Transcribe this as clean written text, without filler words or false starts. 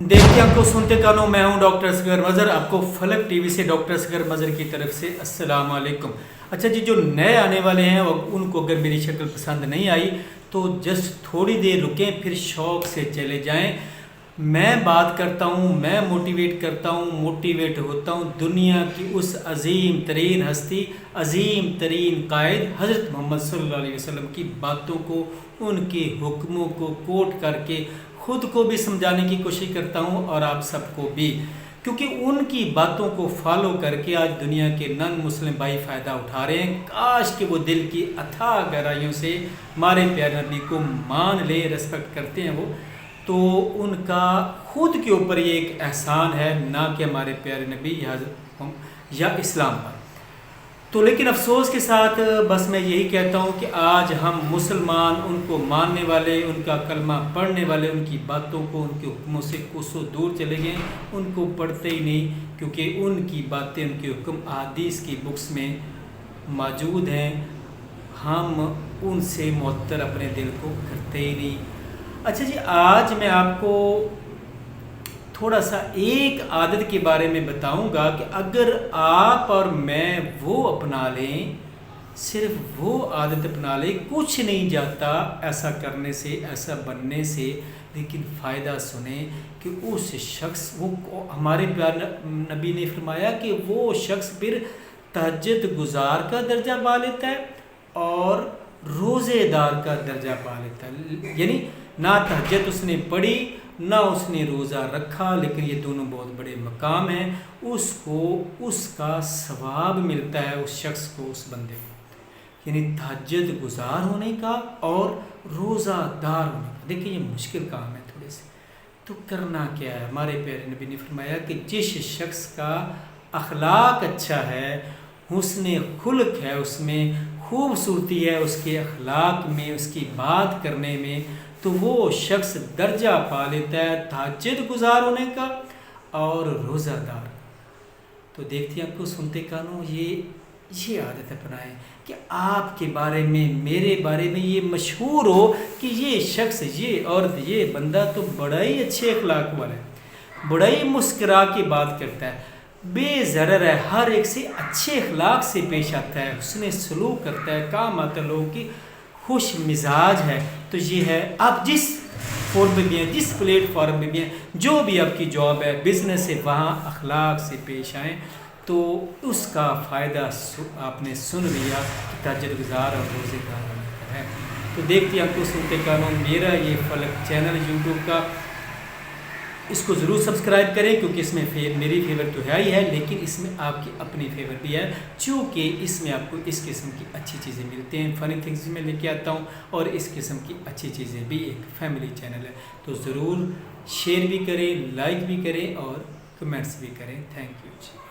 देखते आपको सुनते कानों मैं हूं डॉक्टर असगर मज़र। आपको फलक टीवी से डॉक्टर असगर मज़र की तरफ से अस्सलाम वालेकुम। अच्छा जी, जो नए आने वाले हैं उनको अगर मेरी शक्ल पसंद नहीं आई तो जस्ट थोड़ी देर रुकें, फिर शौक़ से चले जाएं। मैं बात करता हूँ, मैं मोटिवेट करता हूँ, मोटिवेट होता हूँ दुनिया की उस अजीम तरीन हस्ती, अजीम तरीन कायद हज़रत मोहम्मद सल्लल्लाहु अलैहि वसल्लम की बातों को, उनके हुक्मों को कोट करके खुद को भी समझाने की कोशिश करता हूँ और आप सबको भी, क्योंकि उनकी बातों को फॉलो करके आज दुनिया के नन मुस्लिम भाई फ़ायदा उठा रहे हैं। काश कि वो दिल की अथाह गहराइयों से हमारे प्यारे नबी को मान ले, रेस्पेक्ट करते हैं वो, तो उनका खुद के ऊपर ये एक एहसान है, ना कि हमारे प्यारे नबी या इस्लाम पर। तो लेकिन अफसोस के साथ बस मैं यही कहता हूँ कि आज हम मुसलमान उनको मानने वाले, उनका कलमा पढ़ने वाले, उनकी बातों को, उनके हुक्मों से कोसों दूर चले गए, उनको पढ़ते ही नहीं, क्योंकि उनकी बातें, उनके हुक्म अहादीस की बुक्स में मौजूद हैं। हम उनसे मुअत्तर अपने दिल को करते ही नहीं। अच्छा जी, आज मैं आपको थोड़ा सा एक आदत के बारे में बताऊंगा कि अगर आप और मैं वो अपना लें, सिर्फ वो आदत अपना लें, कुछ नहीं जाता ऐसा करने से, ऐसा बनने से, लेकिन फ़ायदा सुने कि उस शख्स, वो हमारे प्यारे नबी ने फरमाया कि वो शख्स फिर तहज्जुद गुजार का दर्जा पा लेता है और रोज़ेदार का दर्जा पा लेता है। यानी ना तहज्जुद उसने पढ़ी, ना उसने रोज़ा रखा, लेकिन ये दोनों बहुत बड़े मकाम हैं, उसको उसका सवाब मिलता है उस शख्स को, उस बंदे को। यानी तहज्जुद गुजार होने का और रोज़ादार होने का। देखिए ये मुश्किल काम है थोड़े से, तो करना क्या है। हमारे प्यारे नबी ने फरमाया कि जिस शख्स का अखलाक अच्छा है, हुस्न खुल्क है, उसमें खूबसूरती है, उसके अखलाक में, उसकी बात करने में, तो वो शख्स दर्जा पा लेता है तहज्जुद गुजार होने का और रोज़ादार। तो देखते हैं आपको सुनते कानों, ये आदत अपनाएं कि आपके बारे में, मेरे बारे में ये मशहूर हो कि ये शख्स, ये औरत, ये बंदा तो बड़ा ही अच्छे अखलाक वाला है, बड़ा ही मुस्करा के बात करता है, बेज़रर है, हर एक से अच्छे अखलाक से पेश आता है, हुस्न सलूक करता है, काम आता लोगों की, खुश मिजाज है। तो ये है, आप जिस फॉर्म में भी हैं, जिस प्लेटफॉर्म में भी हैं, जो भी आपकी जॉब है, बिज़नेस है, वहाँ अखलाक से पेश आएँ, तो उसका फ़ायदा आपने सुन लिया कि तहज्जुद गुजार और रोज़ेदार है। तो देखते आपको सुनते कानों, मेरा ये फलक चैनल यूट्यूब का, इसको ज़रूर सब्सक्राइब करें, क्योंकि इसमें मेरी फेवर तो है ही है, लेकिन इसमें आपकी अपनी फेवर भी है, चूँकि इसमें आपको इस किस्म की अच्छी चीज़ें मिलती हैं, फ़नी थिंग्स मैं लेके आता हूँ, और इस किस्म की अच्छी चीज़ें भी। एक फैमिली चैनल है, तो ज़रूर शेयर भी करें, लाइक भी करें और कमेंट्स भी करें। Thank you ji.